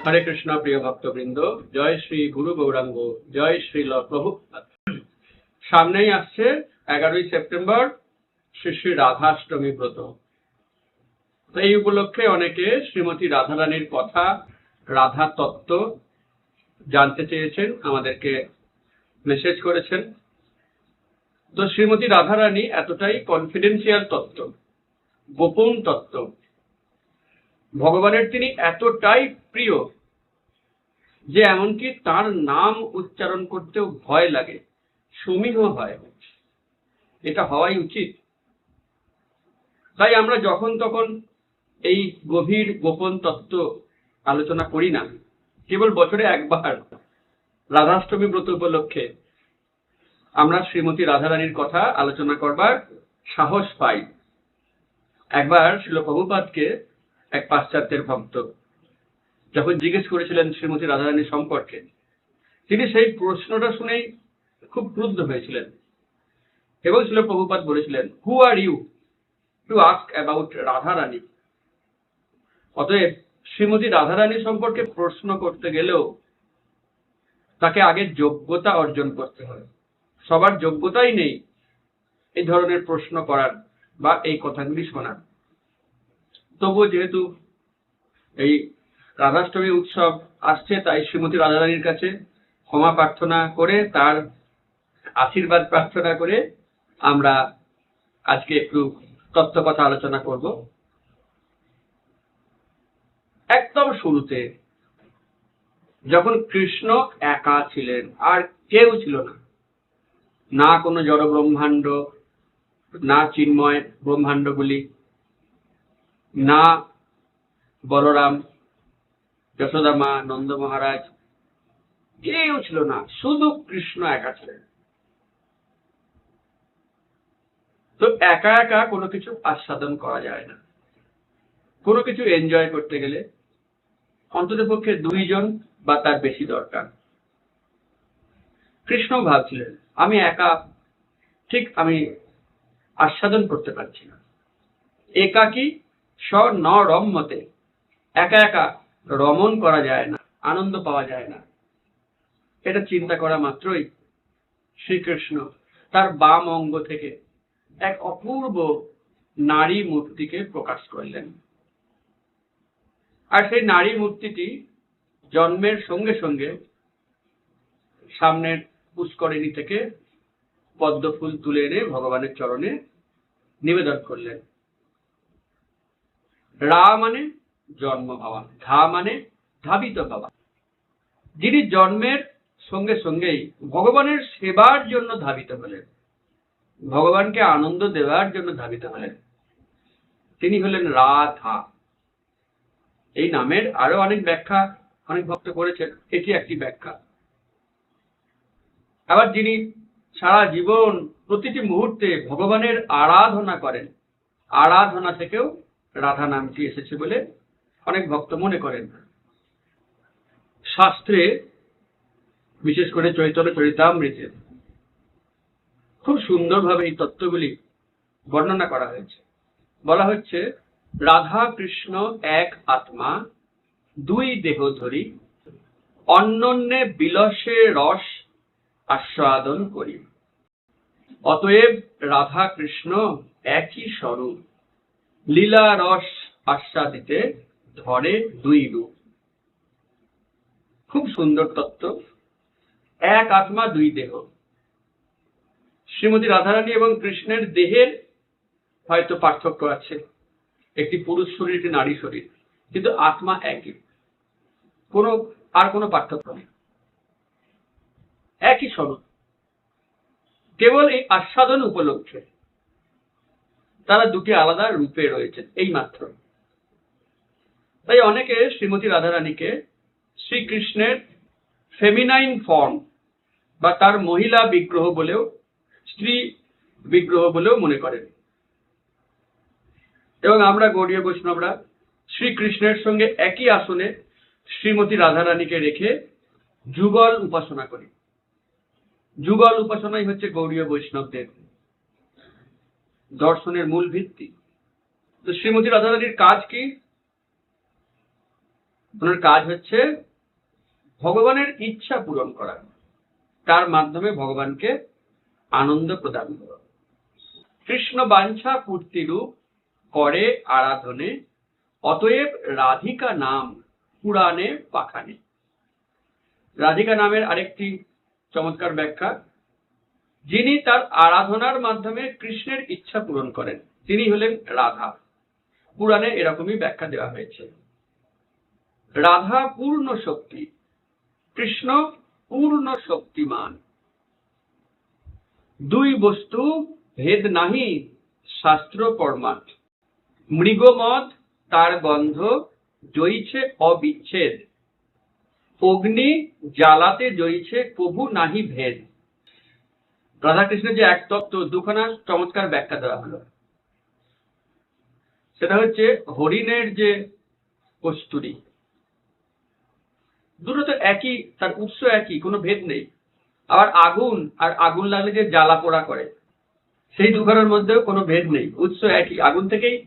হরে কৃষ্ণ প্রিয় ভক্তবৃন্দ, জয় শ্রী গুরু গৌরাঙ্গ, জয় শ্রীল প্রভুপাদ। সামনেই আসছে 11ই সেপ্টেম্বর শ্রী শ্রী রাধাষ্টমী ব্রত। এই উপলক্ষে অনেকে শ্রীমতী রাধারানীর কথা, রাধা তত্ত্ব জানতে চেয়েছেন, আমাদেরকে মেসেজ করেছেন। তো শ্রীমতী রাধারানী এতটাই কনফিডেন্সিয়াল তত্ত্ব, গোপন তত্ত্ব, ভগবানের তিনি এতটাই প্রিয় যে এমনকি তার নাম উচ্চারণ করতেও ভয় লাগে, সমীহ হয়। এটা হওয়াই উচিত। তাই আমরা যখন তখন এই গভীর গোপন তত্ত্ব আলোচনা করি না। কেবল বছরে একবার রাধাষ্টমী ব্রত উপলক্ষে আমরা শ্রীমতী রাধারানীর কথা আলোচনা করবার সাহস পাই। একবার শ্রীল প্রভুপাদকে এক পাশ্চাত্যের ভক্ত যখন জিজ্ঞেস করেছিলেন শ্রীমতী রাধারানী সম্পর্কে, তিনি সেই প্রশ্নটা শুনেই খুব ক্রুদ্ধ হয়েছিলেন এবং শ্রীল প্রভুপাদ বলেছিলেন, who are you to ask about Radharani? অতএব শ্রীমতী রাধারানী সম্পর্কে প্রশ্ন করতে গেলেও তাকে আগে যোগ্যতা অর্জন করতে হয়। সবার যোগ্যতাই নেই এই ধরনের প্রশ্ন করার বা এই কথাগুলি শোনার। তবুও যেহেতু এই রাধাষ্টমী উৎসব আসছে, তাই শ্রীমতী রাধারানীর কাছে ক্ষমা প্রার্থনা করে, তার আশীর্বাদ প্রার্থনা করে আমরা আজকে একটু তত্ত্ব কথা আলোচনা করব। একদম শুরুতে যখন কৃষ্ণ একা ছিলেন, আর কেউ ছিল না, না কোনো জড় ব্রহ্মাণ্ড, না চিন্ময় ব্রহ্মাণ্ডগুলি, না বলরাম, যশোদা মা, নন্দ মহারাজ, কেউ ছিল না, শুধু কৃষ্ণ একা ছিলেন। তো একা একা কোনো কিছু আস্বাদন করা যায় না। কোনো কিছু এনজয় করতে গেলে অন্ততপক্ষে দুইজন বা তার বেশি দরকার। কৃষ্ণ ভাবছিলেন, আমি একা ঠিক আমি আস্বাদন করতে পারছি না। একাকী স ন রম্যতে, একা একা রমণ করা যায় না, আনন্দ পাওয়া যায় না। এটা চিন্তা করা মাত্রই শ্রীকৃষ্ণ তার বাম অঙ্গ থেকে এক অপূর্ব নারী মূর্তিকে প্রকাশ করলেন। আর সেই নারী মূর্তিটি জন্মের সঙ্গে সঙ্গে সামনের পুষ্করিণী থেকে পদ্ম ফুল তুলে এনে ভগবানের চরণে নিবেদন করলেন। রা মানে জন্ম হওয়া, ধা মানে ধাবিত হওয়া। যিনি জন্মের সঙ্গে সঙ্গেই ভগবানের সেবার জন্য ধাবিত হলেন, ভগবানকে আনন্দ দেওয়ার জন্য ধাবিত হলেন, তিনি হলেন রাধা। এই নামের আরো অনেক ব্যাখ্যা অনেক ভক্ত করেছেন, এটি একটি ব্যাখ্যা। আবার যিনি সারা জীবন প্রতিটি মুহূর্তে ভগবানের আরাধনা করেন, আরাধনা থেকেও রাধা নামটি এসেছে বলে অনেক ভক্ত মনে করেন। শাস্ত্রে, বিশেষ করে চৈতন্য চরিতামৃতে খুব সুন্দরভাবে এই তত্ত্বগুলি বর্ণনা করা হয়েছে। বলা হচ্ছে, রাধা কৃষ্ণ এক আত্মা, দুই দেহ ধরি, অন্যন্যে বিলসে রস আস্বাদন করি। অতএব রাধা কৃষ্ণ একই স্বরূপ, লীলা রস আস্বাদিতে ধরে দুই রূপ। খুব সুন্দর তত্ত্ব। এক আত্মা দুই দেহ। শ্রীমতী রাধারানী এবং কৃষ্ণের দেহের হয়তো পার্থক্য আছে, একটি পুরুষ শরীর, একটি নারী শরীর, কিন্তু আত্মা একই, কোনো পার্থক্য নেই, একই স্বরূপ। কেবল এই আস্বাদন উপলক্ষে তারা দুটি আলাদা রূপে রয়েছে, এই মাত্র। তাই অনেকে শ্রীমতী রাধারানীকে শ্রীকৃষ্ণের ফেমিনাইন ফর্ম বা তার মহিলা বিগ্রহ বলেও, স্ত্রী বিগ্রহ বলেও মনে করেন। এবং আমরা গৌড়ীয় বৈষ্ণবরা শ্রীকৃষ্ণের সঙ্গে একই আসনে শ্রীমতী রাধারানীকে রেখে যুগল উপাসনা করি। যুগল উপাসনাই হচ্ছে গৌড়ীয় বৈষ্ণবদের দর্শনের মূল ভিত্তি। তো শ্রীমতী রাধারানীর কাজ কি? ওনার কাজ হচ্ছে ভগবানের ইচ্ছা পূরণ করা, তার মাধ্যমে ভগবানকে আনন্দ প্রদান করা। কৃষ্ণ বাঞ্ছা পূর্তিরূপ করে আরাধনে, অতএব রাধিকা নাম পুরাণে পাখানে। রাধিকা নামের আরেকটি চমৎকার ব্যাখ্যা, যিনি তার আরাধনার মাধ্যমে কৃষ্ণের ইচ্ছা পূরণ করেন তিনি হলেন রাধা। পুরাণে এরকমই ব্যাখ্যা দেওয়া হয়েছে। রাধা পূর্ণ শক্তি, কৃষ্ণ পূর্ণ শক্তিমান। দুই বস্তু ভেদ নাহি শাস্ত্র প্রমাণ। মৃগমদ তার গন্ধ জইছে অবিচ্ছেদ, অগ্নি জ্বালাতে জইছে প্রভু নাহি ভেদ। রাধাকৃষ্ণের যে এক তত্ত্ব দুখানা চমৎকার ব্যাখ্যা দেওয়া হলো। সেটা হচ্ছে হরিণের যে কস্তুরী, দুটো তো একই, তার উৎস একই, কোনো ভেদ নেই। আবার আগুন আর আগুন লাগলে যে জ্বালা পোড়া করে, সেই দুখানার মধ্যেও কোনো ভেদ নেই, উৎস একই, আগুন থেকেই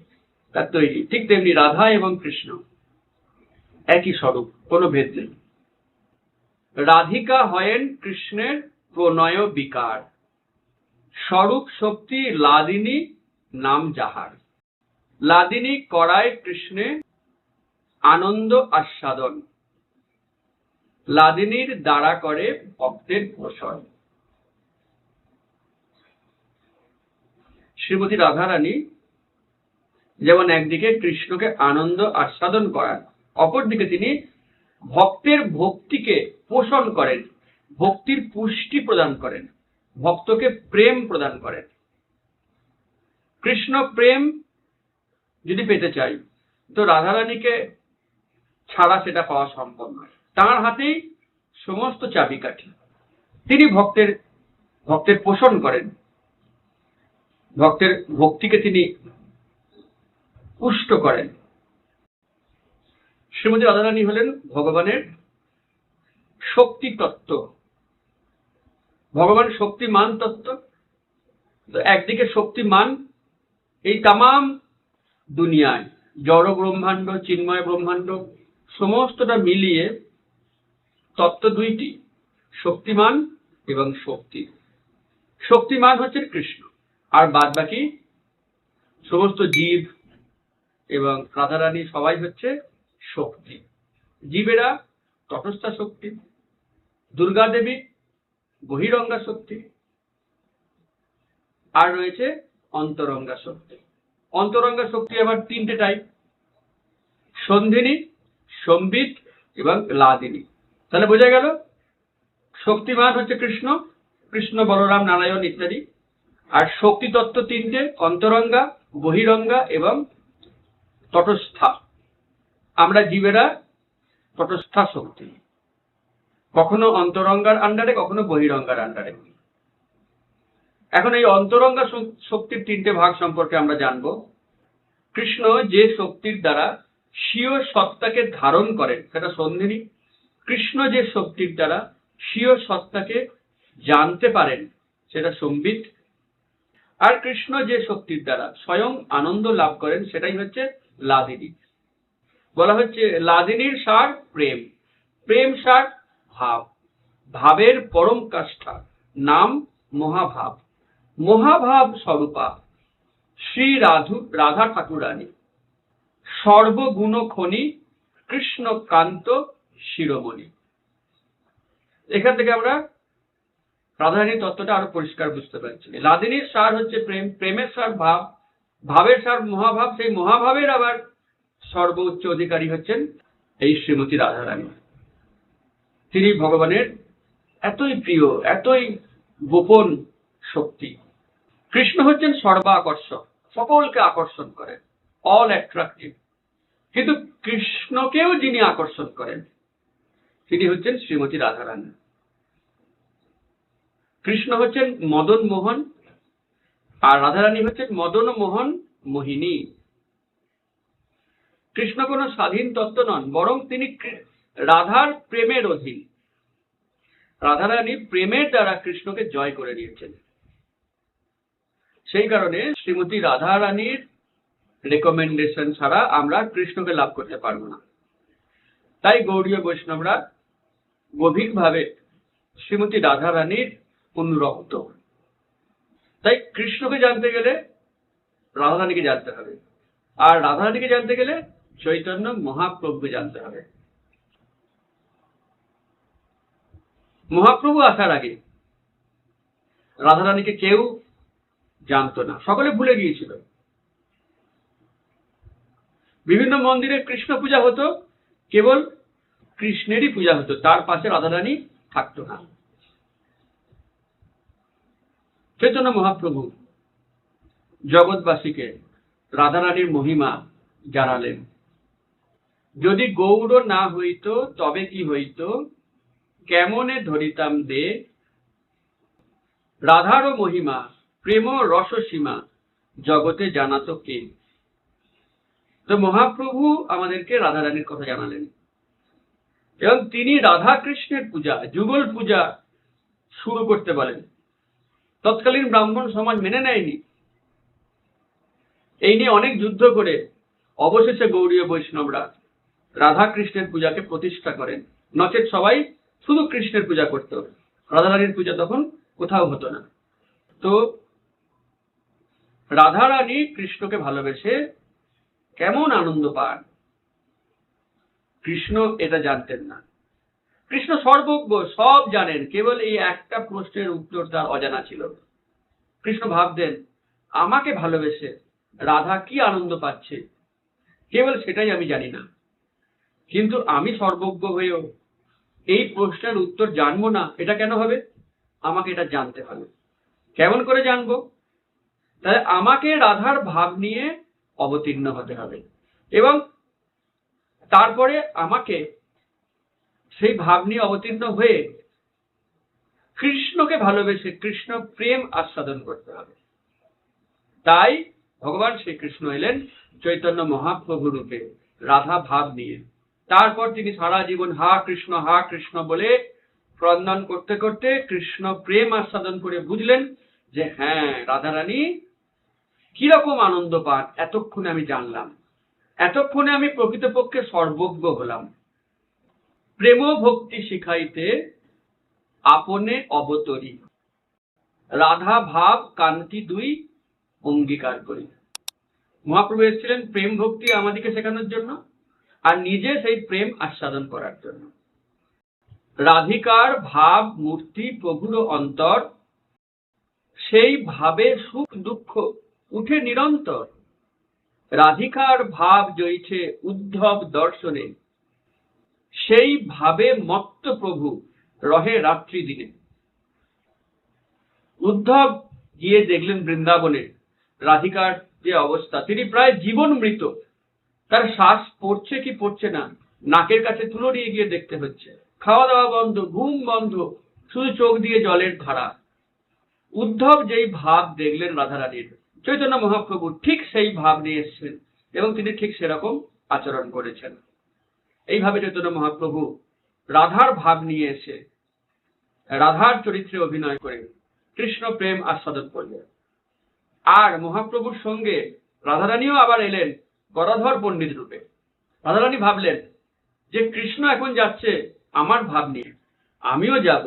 তার তৈরি। ঠিক তেমনি রাধা এবং কৃষ্ণ একই স্বরূপ, কোনো ভেদ নেই। রাধিকা হয়েন কৃষ্ণের প্রণয় বিকার, স্বরূপ শক্তি লাদিনী নাম যাহার। লাদিনী করায় কৃষ্ণে আনন্দ আস্বাদন, লাদিনীর দ্বারা করে ভক্তের পোষণ। শ্রীমতী রাধারানী যেমন একদিকে কৃষ্ণকে আনন্দ আস্বাদন করান, অপরদিকে তিনি ভক্তের ভক্তিকে পোষণ করেন, ভক্তির পুষ্টি প্রদান করেন, ভক্তকে প্রেম প্রদান করেন। কৃষ্ণ প্রেম যদি পেতে চাই তো রাধারানীকে ছাড়া সেটা পাওয়া সম্ভব নয়। তাঁর হাতেই সমস্ত চাবিকাঠি। তিনি ভক্তের পোষণ করেন, ভক্তের ভক্তিকে তিনি পুষ্ট করেন। শ্রীমতী রাধারানী হলেন ভগবানের শক্তি তত্ত্ব, ভগবান শক্তিমান তত্ত্ব। একদিকে শক্তিমান, এই তামাম দুনিয়ায় জড় ব্রহ্মাণ্ড, চিন্ময় ব্রহ্মাণ্ড সমস্তটা মিলিয়ে তত্ত্ব দুইটি, শক্তিমান এবং শক্তি। শক্তিমান হচ্ছে কৃষ্ণ, আর বাদ বাকি সমস্ত জীব এবং রাধারানী সবাই হচ্ছে শক্তি। জীবেরা তটস্থা শক্তি, দুর্গা দেবী বহিরঙ্গা শক্তি, আর রয়েছে অন্তরঙ্গা শক্তি। অন্তরঙ্গা শক্তি আবার তিনটে টাইপ, সন্ধিনী, সম্বিত এবং লাদিনী। তাহলে বোঝা গেল শক্তিমান হচ্ছে কৃষ্ণ, কৃষ্ণ বলরাম নারায়ণ ইত্যাদি। আর শক্তি তত্ত্ব তিনটে, অন্তরঙ্গা, বহিরঙ্গা এবং তটস্থা। আমরা জীবেরা তটস্থা শক্তি, কখনো অন্তরঙ্গার আন্ডারে, কখনো বহিরঙ্গার আন্ডারে। এখন এই অন্তরঙ্গা শক্তির তিনটে ভাগ সম্পর্কে আমরা জানবো। কৃষ্ণ যে শক্তির দ্বারা স্বীয় সত্তাকে ধারণ করেন সেটা সন্ধিনী। কৃষ্ণ যে শক্তির দ্বারা স্বীয় সত্তাকে জানতে পারেন সেটা সম্বিত। আর কৃষ্ণ যে শক্তির দ্বারা স্বয়ং আনন্দ লাভ করেন সেটাই হচ্ছে লাদিনী। বলা হচ্ছে লাদিনীর সার প্রেম, প্রেম সার ভাব, ভাবের পরম কাষ্ঠা নাম মহাভাব, মহাভাব স্বরূপা শ্রী রাধা ঠাকুরানী, সর্বগুণ খনি কৃষ্ণকান্ত শিরোমণি। এখান থেকে আমরা রাধারানীর তত্ত্বটা আরো পরিষ্কার বুঝতে পারছি। লাদিনীর সার হচ্ছে প্রেম, প্রেমের সার ভাব, ভাবের সার মহাভাব, সেই মহাভাবের আবার সর্বোচ্চ অধিকারী হচ্ছেন এই শ্রীমতী রাধারানী। তিনি ভগবানের এতই প্রিয়, এতই গোপন শক্তি। কৃষ্ণ হচ্ছেন সর্বাকর্ষক, সকলকে আকর্ষণ করেন, অল অ্যাট্রাক্টিভ। কিন্তু কৃষ্ণকেও যিনি আকর্ষণ করেন তিনি হচ্ছেন শ্রীমতী রাধারানী। কৃষ্ণ হচ্ছেন মদন মোহন আর রাধারানী হচ্ছেন মদন মোহন মোহিনী। কৃষ্ণ কোনো স্বাধীন তত্ত্ব নন, বরং তিনি রাধার প্রেমের অধীন। রাধারানী প্রেমের দ্বারা কৃষ্ণকে জয় করে নিয়েছেন। সেই কারণে শ্রীমতী রাধারানীর রেকমেন্ডেশন ছাড়া আমরা কৃষ্ণকে লাভ করতে পারবো না। তাই গৌড়ীয় বৈষ্ণবরা গভীরভাবে শ্রীমতী রাধা রানীর অনুরক্ত। তাই কৃষ্ণকে জানতে গেলে রাধা রানীকে জানতে হবে, আর রাধা রানীকে জানতে গেলে চৈতন্য মহাপ্রভুকে জানতে হবে। মহাপ্রভু আসার আগে রাধা রানীকে কেউ জানতো না, সকলে ভুলে গিয়েছিল। বিভিন্ন মন্দিরে কৃষ্ণ পূজা হতো, কেবল কৃষ্ণেরই পূজা হতো, তার পাশে রাধা রানী থাকতো না। চৈতন্য মহাপ্রভু জগৎবাসীকে রাধা রানীর মহিমা জানালেন। যদি গৌর না হইত তবে কি হইত, কেমনে ধরিতাম দে, রাধারও মহিমা প্রেম রস সীমা জগতে জানাতো কে। তো মহাপ্রভু আমাদেরকে রাধা রানীর কথা জানালেন এবং তিনি রাধা কৃষ্ণের পূজা, যুগল পূজা শুরু করতে বলেন। তৎকালীন ব্রাহ্মণ সমাজ মেনে নেয়নি। এই নিয়ে অনেক যুদ্ধ করে অবশেষে গৌড়ীয় বৈষ্ণবরা রাধা কৃষ্ণের পূজাকে প্রতিষ্ঠা করেন। নচেত সবাই শুধু কৃষ্ণের পূজা করত, রাধা রানীর পূজা তখন কোথাও হতো না। তো রাধা রানী কৃষ্ণকে ভালোবেসে কেমন আনন্দ পান, কৃষ্ণ এটা জানতেন না। কৃষ্ণ সর্বজ্ঞ, সব জানেন, কেবল এই একটা প্রশ্নের উত্তর তার অজানা ছিল। কৃষ্ণ ভাবতেন আমাকে ভালোবেসে রাধা কি আনন্দ পাচ্ছে, কেবল সেটাই আমি জানি না। কিন্তু আমি সর্বজ্ঞ হয়েও এই প্রশ্নের উত্তর জানবো না, এটা কেন হবে? আমাকে এটা জানতে হবে। কেমন করে জানবো? তাহলে আমাকে রাধার ভাব নিয়ে অবতীর্ণ হতে হবে এবং তারপরে আমাকে সেই ভাব নিয়ে অবতীর্ণ হয়ে কৃষ্ণকে ভালোবেসে কৃষ্ণ প্রেম আস্বাদন করতে হবে। তাই ভগবান শ্রীকৃষ্ণ এলেন চৈতন্য মহাপ্রভু রূপে রাধা ভাব নিয়ে। তারপর তিনি সারা জীবন হা কৃষ্ণ বলে ক্রন্দন করতে করতে কৃষ্ণ প্রেম আস্বাদন করে বুঝলেন যে হ্যাঁ, রাধা রানী কিরকম আনন্দ পান এতক্ষণে আমি জানলাম, এতক্ষণে আমি প্রকৃতপক্ষে সর্বজ্ঞ হলাম। প্রেম ভক্তি শিখাইতে আপনে অবতরী, রাধা ভাব কান্তি দুই অঙ্গীকার করি। মহাপ্রভু এসেছিলেন প্রেম ভক্তি আমাদেরকে শেখানোর জন্য আর নিজে সেই প্রেম আস্বাদন করার জন্য। রাধিকার ভাব মূর্তি প্রভুর অন্তর, সেই ভাবে সুখ দুঃখ উঠে নিরন্তর। রাধিকার ভাব জয়ছে উদ্ধব দর্শনে, সেই ভাবে মত্ত প্রভু রহে রাত্রি দিনে। উদ্ধব গিয়ে দেখলেন বৃন্দাবনে রাধিকার যে অবস্থা, তিনি প্রায় জীবন মৃত, তার শ্বাস পড়ছে কি পড়ছে না, নাকের কাছে তুলো নিয়ে গিয়ে দেখতে হচ্ছে, খাওয়া দাওয়া বন্ধ, ঘুম বন্ধ, শুধু চোখ দিয়ে জলের ধারা। উদ্ধব যেই ভাব দেখলেন রাধা রানীর, চৈতন্য মহাপ্রভু ঠিক সেই ভাব নিয়ে এসেছেন এবং তিনি ঠিক সেরকম আচরণ করেছেন। এইভাবে চৈতন্য মহাপ্রভু রাধার ভাব নিয়ে এসে রাধার চরিত্রে অভিনয় করে কৃষ্ণ প্রেম আস্বাদন করলেন। আর মহাপ্রভুর সঙ্গে রাধারানীও আবার এলেন গদাধর পণ্ডিত রূপে। রাধারানী ভাবলেন যে কৃষ্ণ এখন যাচ্ছে আমার ভাব নিয়ে, আমিও যাব,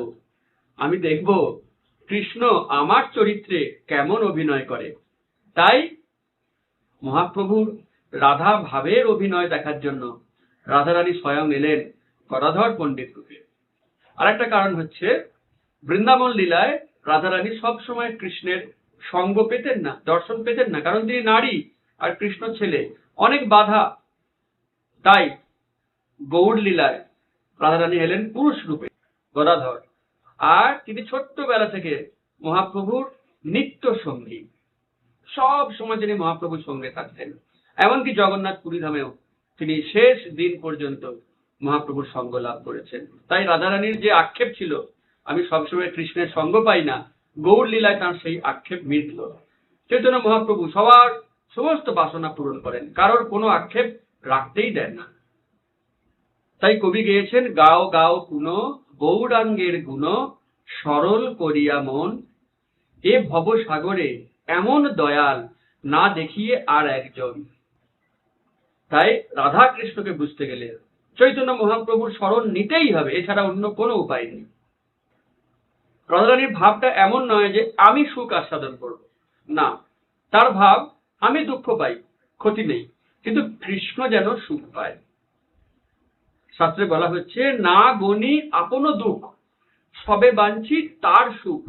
আমি দেখব কৃষ্ণ আমার চরিত্রে কেমন অভিনয় করে। তাই মহাপ্রভুর রাধা ভাবের অভিনয় দেখার জন্য রাধারানী স্বয়ং এলেন গদাধর পণ্ডিত রূপে। আরেকটা কারণ হচ্ছে বৃন্দাবন লীলায় রাধারানী সবসময় কৃষ্ণের সঙ্গ পেতেন না, দর্শন পেতেন না, কারণ তিনি নারী আর কৃষ্ণ ছেলে, অনেক বাধা। তাই গৌড় লীলায় রাধারানী এলেন পুরুষ রূপে গদাধর, আর তিনি ছোট্টবেলা থেকে মহাপ্রভুর নিত্য সঙ্গী, সব সময় তিনি মহাপ্রভুর সঙ্গে থাকতেন। এমনকি জগন্নাথ পুরী ধামেও তিনি শেষ দিন পর্যন্ত মহাপ্রভুর সঙ্গ লাভ করেছেন। তাই রাধারানীর যে আক্ষেপ ছিল আমি সবসময় কৃষ্ণের সঙ্গ পাই না, গৌড় লীলায় তার সেই আক্ষেপ মিটল। চৈতন্য মহাপ্রভু সবার সমস্ত বাসনা পূরণ করেন, কারোর কোনো আক্ষেপ রাখতেই দেন না। তাই কবি গেয়েছেন গাও গাও কুনো গৌরাঙ্গের গুণ, সরল করিয়া মন, এ ভবসাগরে এমন দয়াল না দেখিয়ে আর একজন। তাই রাধা কৃষ্ণকে বুঝতে গেলে চৈতন্য মহাপ্রভুর স্মরণ নিতেই হবে, এছাড়া অন্য কোনো উপায় নেই। রাধারানীর ভাবটা এমন নয় যে আমি সুখ আস্বাদন করব, না, তার ভাব আমি দুঃখ পাই, ক্ষতি নেই, কিন্তু কৃষ্ণ যেন সুখ পায়। শাস্ত্রে বলা হচ্ছে, না গণি আপন দুঃখ, সবে বাঞ্ছি তার সুখ,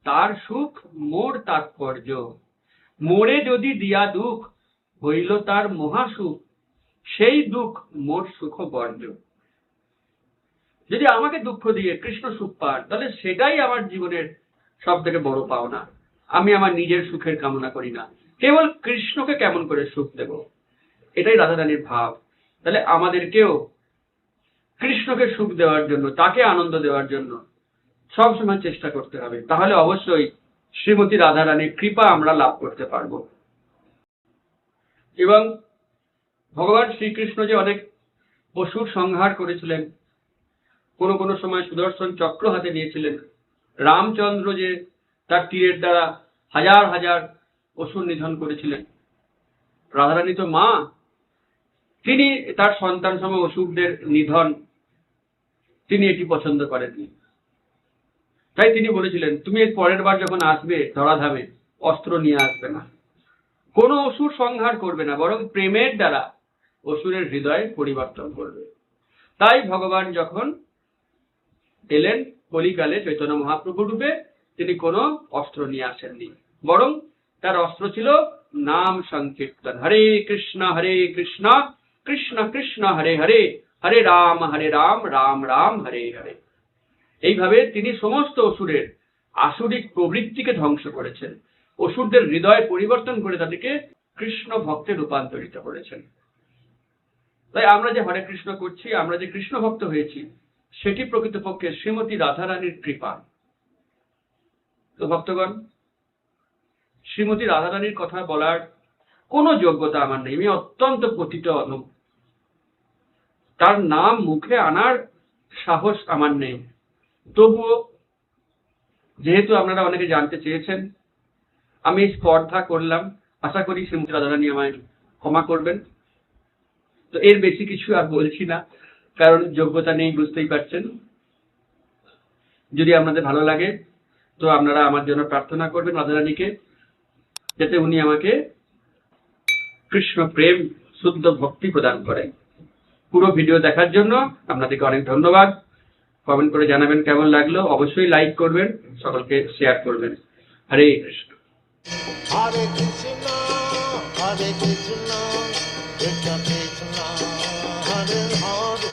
তার সুখ মোর তাৎপর্য, মোরে যদি দিয়া দুঃখ হইল তার মহাসুখ, সেই দুঃখ মোর সুখ বর্জ্য। যদি আমাকে দুঃখ দিয়ে কৃষ্ণ সুখ পান, তাহলে সেটাই আমার জীবনের সব থেকে বড় পাওনা। আমি আমার নিজের সুখের কামনা করি না, কেবল কৃষ্ণকে কেমন করে সুখ দেব, এটাই রাধারানীর ভাব। তাহলে আমাদেরকেও কৃষ্ণকে সুখ দেওয়ার জন্য, তাকে আনন্দ দেওয়ার জন্য সবসময় চেষ্টা করতে হবে, তাহলে অবশ্যই শ্রীমতী রাধারানীর কৃপা আমরা লাভ করতে পারবো। এবং ভগবান শ্রীকৃষ্ণ যে অনেক অসুর সংহার করেছিলেন, কোনো কোনো সময় সুদর্শন চক্র হাতে নিয়েছিলেন, রামচন্দ্র যে তার তীরের দ্বারা হাজার হাজার অসুর নিধন করেছিলেন, রাধারানী তো মা, তিনি তার সন্তান সম অসুরদের নিধন তিনি এটি পছন্দ করেননি। তাই তিনি বলেছিলেন, তুমি এর পরের বার যখন আসবে ধরাধামে, অস্ত্র নিয়ে আসবে না, কোনো অসুর সংহার করবে না, বরং প্রেমের দ্বারা অসুরের হৃদয় পরিবর্তন করবে। তাই ভগবান যখন এলেন কলিকালে চৈতন্য মহাপ্রভু রূপে, তিনি কোনো অস্ত্র নিয়ে আসেননি, বরং তার অস্ত্র ছিল নাম সংকীর্তন। হরে কৃষ্ণ কৃষ্ণ কৃষ্ণ হরে হরে, হরে রাম রাম রাম হরে হরে। এইভাবে তিনি সমস্ত অসুরের আসুরিক প্রবৃত্তিকে ধ্বংস করেছেন, অসুরদের হৃদয় পরিবর্তন করে তাদেরকে কৃষ্ণ ভক্তে রূপান্তরিত করেছেন। তাই আমরা যে হরে কৃষ্ণ করছি, আমরা যে কৃষ্ণ ভক্ত হয়েছি, সেটি প্রকৃতপক্ষে শ্রীমতী রাধারানীর কৃপা। তো ভক্তগণ, শ্রীমতী রাধারানীর কথা বলার কোনো যোগ্যতা আমার নেই, আমি অত্যন্ত পতিত অনু, তার নাম মুখে আনার সাহস আমার নেই। তবুও যেহেতু আপনারা অনেকে জানতে চেয়েছেন, আমি স্পর্ধা করলাম, আশা করি শ্রীমতী রাধারানী আমায় ক্ষমা করবেন। তো এর বেশি কিছু আর বলছি না, কারণ যোগ্যতা নেই, বুঝতেই পারছেন। যদি আপনাদের ভালো লাগে তো আপনারা আমার জন্য প্রার্থনা করবেন রাধারানীকে, যাতে উনি আমাকে কৃষ্ণ প্রেম শুদ্ধ ভক্তি প্রদান করেন। পুরো ভিডিও দেখার জন্য আপনাদেরকে অনেক ধন্যবাদ। কমেন্ট করে জানাবেন কেমন লাগলো, অবশ্যই লাইক করবেন, সকলকে শেয়ার করবেন। হরে কৃষ্ণ। হরে কৃষ্ণ কৃষ্ণ কৃষ্ণ কৃষ্ণ হরে হরে।